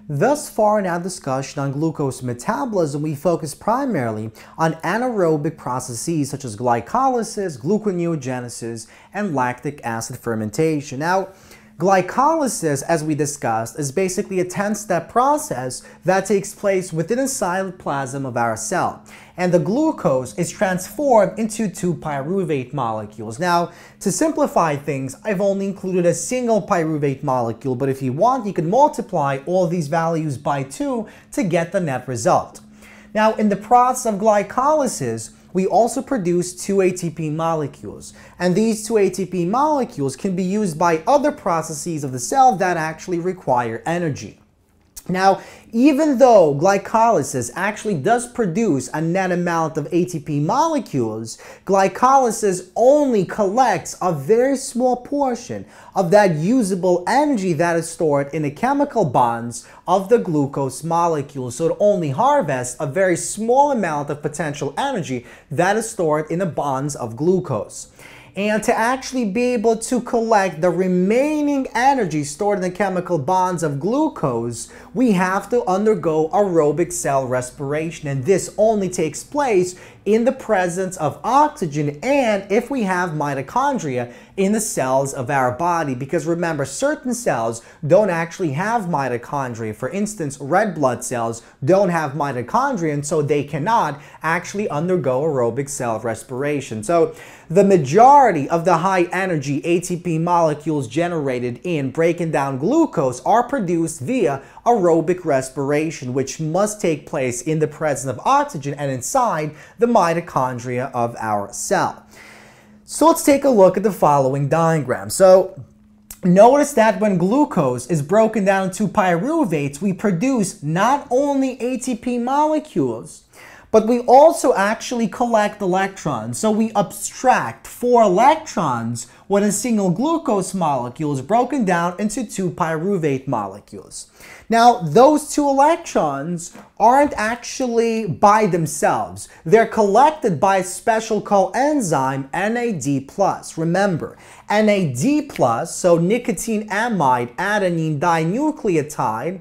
Thus far in our discussion on glucose metabolism, we focus primarily on anaerobic processes such as glycolysis, gluconeogenesis, and lactic acid fermentation. Now, glycolysis, as we discussed, is basically a 10-step process that takes place within the cytoplasm of our cell. And the glucose is transformed into 2-pyruvate molecules. Now, to simplify things, I've only included a single pyruvate molecule, but if you want, you can multiply all these values by 2 to get the net result. Now, in the process of glycolysis, we also produce 2 ATP molecules. And these 2 ATP molecules can be used by other processes of the cell that actually require energy. Now, even though glycolysis actually does produce a net amount of ATP molecules, glycolysis only collects a very small portion of that usable energy that is stored in the chemical bonds of the glucose molecule. So it only harvests a very small amount of potential energy that is stored in the bonds of glucose. And to actually be able to collect the remaining energy stored in the chemical bonds of glucose, we have to undergo aerobic cell respiration. And this only takes place in the presence of oxygen and if we have mitochondria in the cells of our body. Because remember, certain cells don't actually have mitochondria. For instance, red blood cells don't have mitochondria, and so they cannot actually undergo aerobic cell respiration. So the majority of the high energy ATP molecules generated in breaking down glucose are produced via aerobic respiration, which must take place in the presence of oxygen and inside the mitochondria of our cell. So let's take a look at the following diagram. So notice that when glucose is broken down to pyruvates, we produce not only ATP molecules, but we also actually collect electrons. So we abstract 4 electrons when a single glucose molecule is broken down into 2 pyruvate molecules. Now, those 2 electrons aren't actually by themselves. They're collected by a special coenzyme, NAD+. Remember, NAD+, so nicotine amide adenine dinucleotide,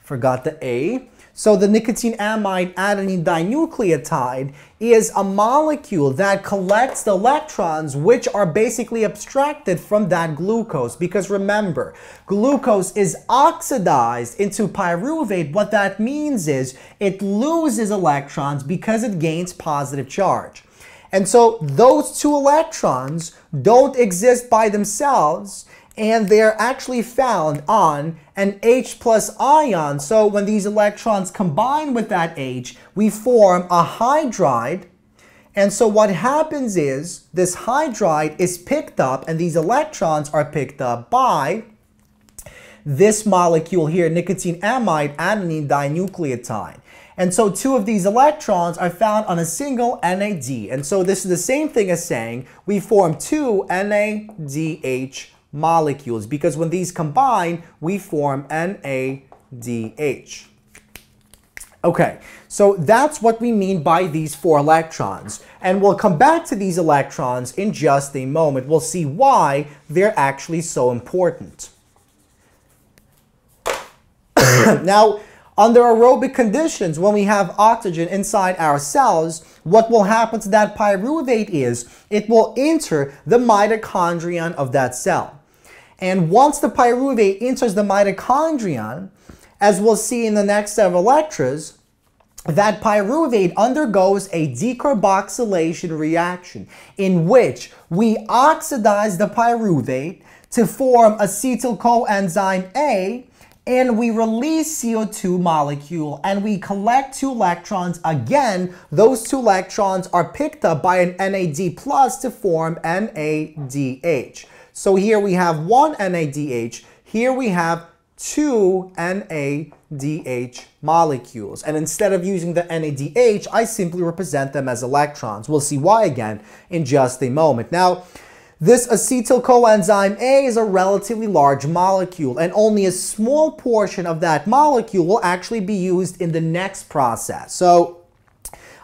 forgot the A. So the nicotine amide adenine dinucleotide is a molecule that collects the electrons which are basically abstracted from that glucose. Because remember, glucose is oxidized into pyruvate. What that means is it loses electrons because it gains positive charge. And so those 2 electrons don't exist by themselves, and they're actually found on an H+ ion. So when these electrons combine with that H, we form a hydride. And so what happens is this hydride is picked up, and these electrons are picked up by this molecule here, nicotine amide adenine dinucleotide. And so 2 of these electrons are found on a single NAD. And so this is the same thing as saying we form 2 NADH molecules, because when these combine, we form NADH. Okay, so that's what we mean by these 4 electrons. And we'll come back to these electrons in just a moment. We'll see why they're actually so important. Now, under aerobic conditions, when we have oxygen inside our cells, what will happen to that pyruvate is it will enter the mitochondrion of that cell. And once the pyruvate enters the mitochondrion, as we'll see in the next set of lectures, that pyruvate undergoes a decarboxylation reaction in which we oxidize the pyruvate to form acetyl coenzyme A, and we release CO2 molecule, and we collect 2 electrons. Again, those 2 electrons are picked up by an NAD+ to form NADH. So here we have 1 NADH, here we have 2 NADH molecules. And instead of using the NADH, I simply represent them as electrons. We'll see why again in just a moment. Now, this acetyl coenzyme A is a relatively large molecule, and only a small portion of that molecule will actually be used in the next process. So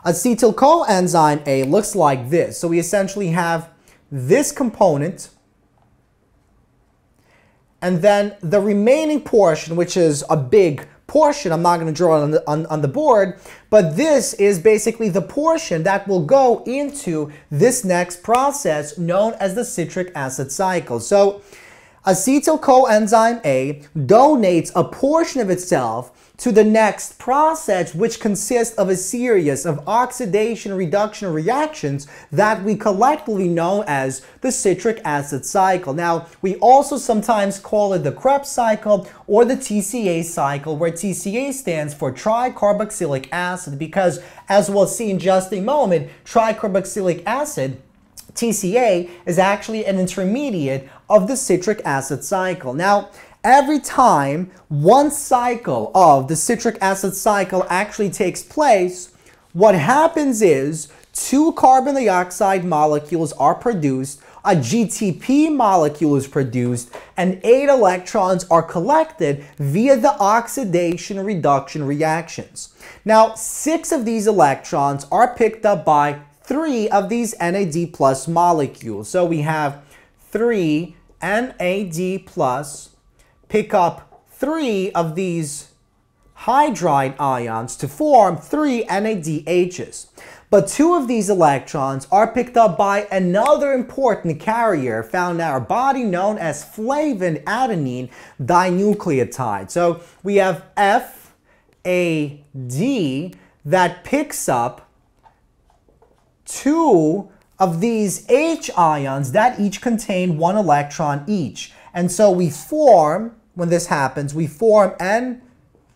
acetyl coenzyme A looks like this. So we essentially have this component, And then the remaining portion, which is a big portion, I'm not going to draw it on the board, but this is basically the portion that will go into this next process known as the citric acid cycle. So acetyl coenzyme A donates a portion of itself to the next process, which consists of a series of oxidation reduction reactions that we collectively know as the citric acid cycle. Now, we also sometimes call it the Krebs cycle or the TCA cycle, where TCA stands for tricarboxylic acid, because as we'll see in just a moment, tricarboxylic acid, TCA, is actually an intermediate of the citric acid cycle. Now, every time one cycle of the citric acid cycle actually takes place, what happens is 2 carbon dioxide molecules are produced, a GTP molecule is produced, and 8 electrons are collected via the oxidation reduction reactions. Now, 6 of these electrons are picked up by 3 of these NAD plus molecules. So we have 3 NAD plus pick up 3 of these hydride ions to form 3 NADHs. But 2 of these electrons are picked up by another important carrier found in our body known as flavin adenine dinucleotide. So we have FAD that picks up 2 of these H ions that each contain 1 electron each. And so we form, when this happens, we form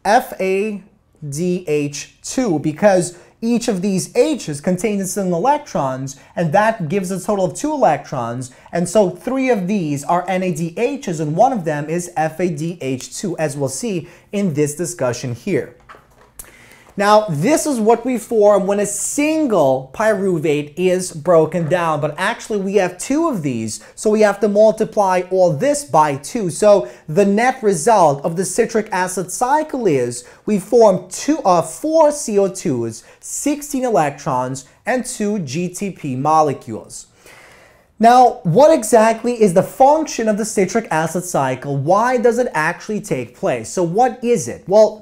NFADH2 because each of these H's contains some electrons, and that gives a total of 2 electrons. And so 3 of these are NADHs, and 1 of them is FADH2, as we'll see in this discussion here. Now, this is what we form when a single pyruvate is broken down, but actually we have 2 of these, so we have to multiply all this by 2. So the net result of the citric acid cycle is we form 4 CO2s, 16 electrons, and 2 GTP molecules. Now, what exactly is the function of the citric acid cycle? Why does it actually take place? So what is it? Well,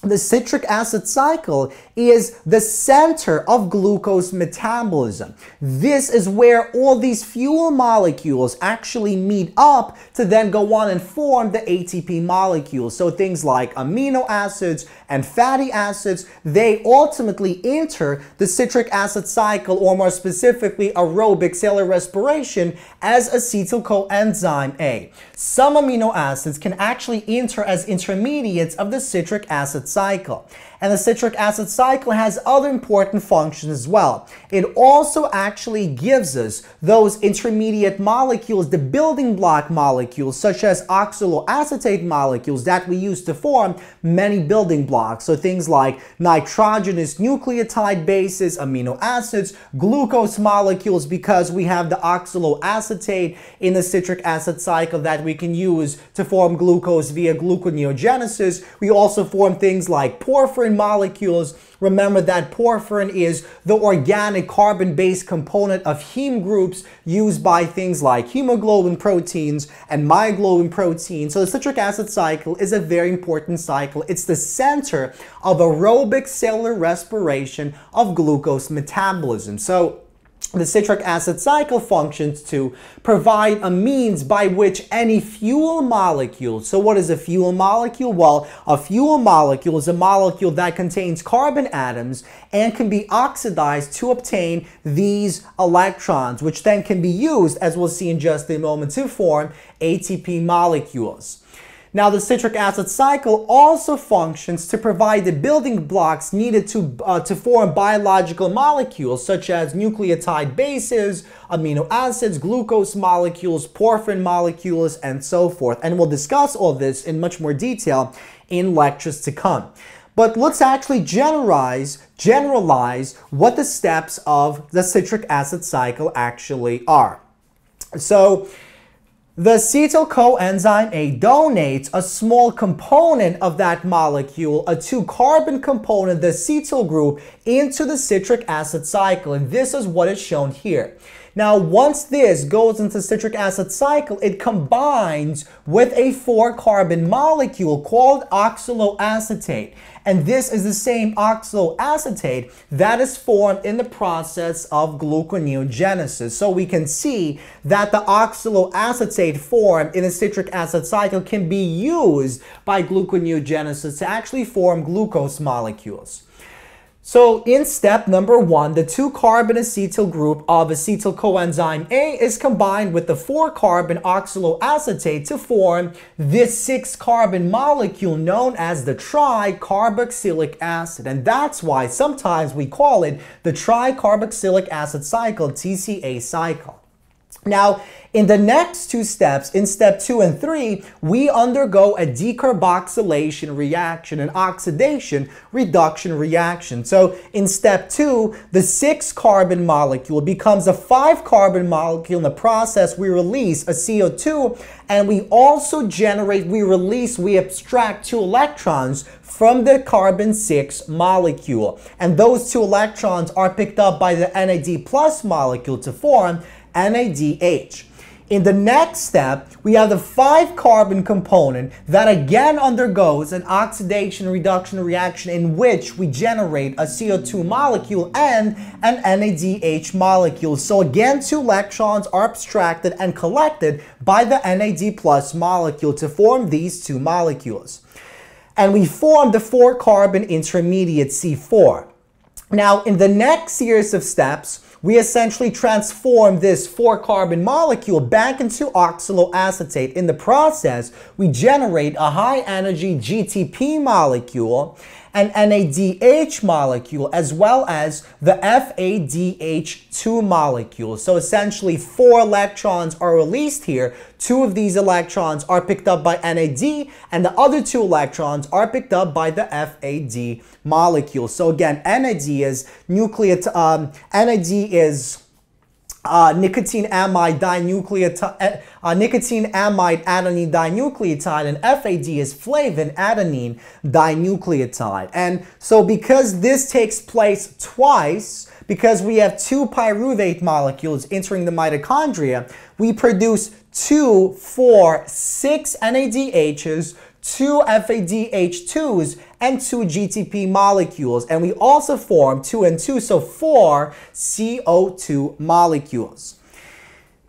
the citric acid cycle is the center of glucose metabolism. This is where all these fuel molecules actually meet up to then go on and form the ATP molecules. So things like amino acids and fatty acids, they ultimately enter the citric acid cycle, or more specifically aerobic cellular respiration, as acetyl coenzyme A. Some amino acids can actually enter as intermediates of the citric acid cycle. And the citric acid cycle has other important functions as well. It also actually gives us those intermediate molecules, the building block molecules, such as oxaloacetate molecules that we use to form many building blocks. So things like nitrogenous nucleotide bases, amino acids, glucose molecules, because we have the oxaloacetate in the citric acid cycle that we can use to form glucose via gluconeogenesis. We also form things like porphyrin molecules. Remember that porphyrin is the organic carbon-based component of heme groups used by things like hemoglobin proteins and myoglobin proteins. So the citric acid cycle is a very important cycle. It's the center of aerobic cellular respiration of glucose metabolism. So the citric acid cycle functions to provide a means by which any fuel molecule. So what is a fuel molecule? Well, a fuel molecule is a molecule that contains carbon atoms and can be oxidized to obtain these electrons, which then can be used, as we'll see in just a moment, to form ATP molecules. Now, the citric acid cycle also functions to provide the building blocks needed to form biological molecules, such as nucleotide bases, amino acids, glucose molecules, porphyrin molecules, and so forth. And we'll discuss all this in much more detail in lectures to come. But let's actually generalize what the steps of the citric acid cycle actually are. So, the acetyl coenzyme A donates a small component of that molecule, a 2-carbon component, the acetyl group, into the citric acid cycle, and this is what is shown here. Now, once this goes into the citric acid cycle, it combines with a 4-carbon molecule called oxaloacetate. And this is the same oxaloacetate that is formed in the process of gluconeogenesis. So we can see that the oxaloacetate formed in a citric acid cycle can be used by gluconeogenesis to actually form glucose molecules. So in step number 1, the 2-carbon acetyl group of acetyl coenzyme A is combined with the 4-carbon oxaloacetate to form this 6-carbon molecule known as the tricarboxylic acid. And that's why sometimes we call it the tricarboxylic acid cycle, TCA cycle. Now, in the next 2 steps, in step 2 and 3, we undergo a decarboxylation reaction, an oxidation reduction reaction. So in step 2, the 6-carbon molecule becomes a 5-carbon molecule. In the process, we release a CO2, and we also we abstract 2 electrons from the carbon 6 molecule. And those 2 electrons are picked up by the NAD plus molecule to form NADH. In the next step, we have the 5-carbon component that again undergoes an oxidation reduction reaction in which we generate a CO2 molecule and an NADH molecule. So again, 2 electrons are abstracted and collected by the NAD plus molecule to form these 2 molecules. And we form the 4-carbon intermediate C4. Now, in the next series of steps, we essentially transform this 4-carbon molecule back into oxaloacetate. In the process, we generate a high-energy GTP molecule, an NADH molecule, as well as the FADH2 molecule. So essentially, 4 electrons are released here. 2 of these electrons are picked up by NAD, and the other 2 electrons are picked up by the FAD molecule. So again, NAD is nicotine amide dinucleotide, nicotine amide adenine dinucleotide, and FAD is flavin adenine dinucleotide. And so because this takes place twice, because we have 2 pyruvate molecules entering the mitochondria, we produce 2, 4, 6 NADHs, 2 FADH2s, and 2 GTP molecules. And we also form 2 and 2, so 4 CO2 molecules.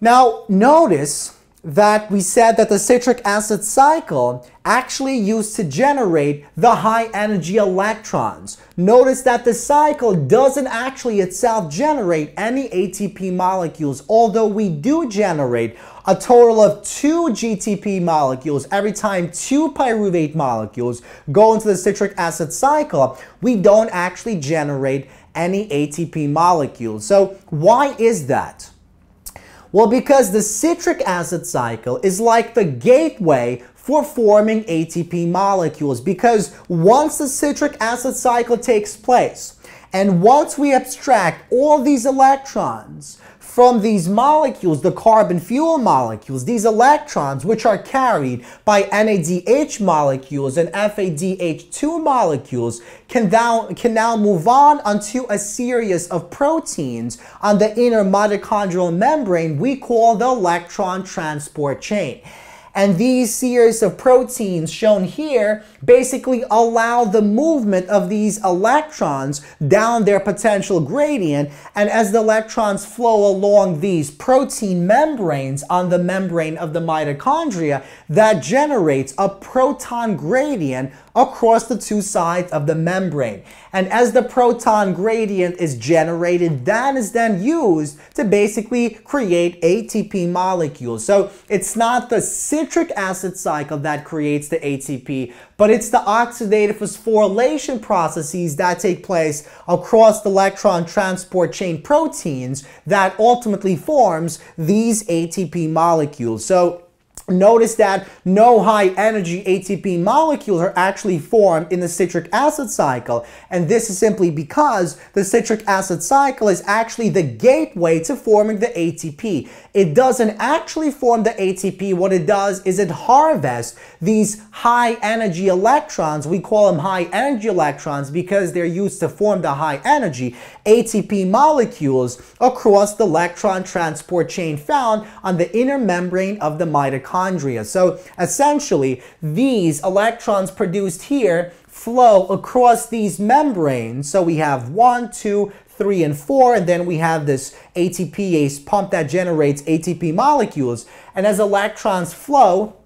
Now, notice that we said that the citric acid cycle actually used to generate the high energy electrons. Notice that the cycle doesn't actually itself generate any ATP molecules, although we do generate a total of 2 GTP molecules every time 2 pyruvate molecules go into the citric acid cycle. We don't actually generate any ATP molecules. So why is that? Well, because the citric acid cycle is like the gateway for forming ATP molecules, because once the citric acid cycle takes place, and once we abstract all these electrons from these molecules, the carbon fuel molecules, these electrons which are carried by NADH molecules and FADH2 molecules can now move on onto a series of proteins on the inner mitochondrial membrane we call the electron transport chain. And these series of proteins shown here basically allow the movement of these electrons down their potential gradient. And as the electrons flow along these protein membranes on the membrane of the mitochondria, that generates a proton gradient across the 2 sides of the membrane. And as the proton gradient is generated, that is then used to basically create ATP molecules. So it's not the citric acid cycle that creates the ATP, but it's the oxidative phosphorylation processes that take place across the electron transport chain proteins that ultimately forms these ATP molecules. So Notice that no high-energy ATP molecules are actually formed in the citric acid cycle, and this is simply because the citric acid cycle is actually the gateway to forming the ATP. It doesn't actually form the ATP. What it does is it harvests these high-energy electrons. We call them high-energy electrons because they're used to form the high-energy ATP molecules across the electron transport chain found on the inner membrane of the mitochondria. So essentially, these electrons produced here flow across these membranes. So we have 1, 2, 3, and 4, and then we have this ATPase pump that generates ATP molecules. And as electrons flow,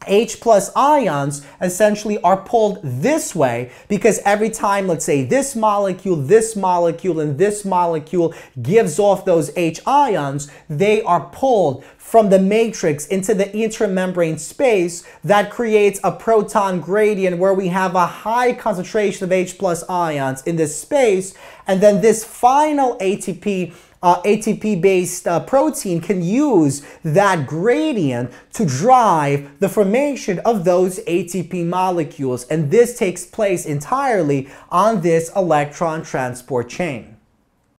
H plus ions essentially are pulled this way because every time, let's say, this molecule, and this molecule gives off those H ions, they are pulled from the matrix into the intramembrane space. That creates a proton gradient where we have a high concentration of H plus ions in this space, and then this final ATP-based protein can use that gradient to drive the formation of those ATP molecules, and this takes place entirely on this electron transport chain.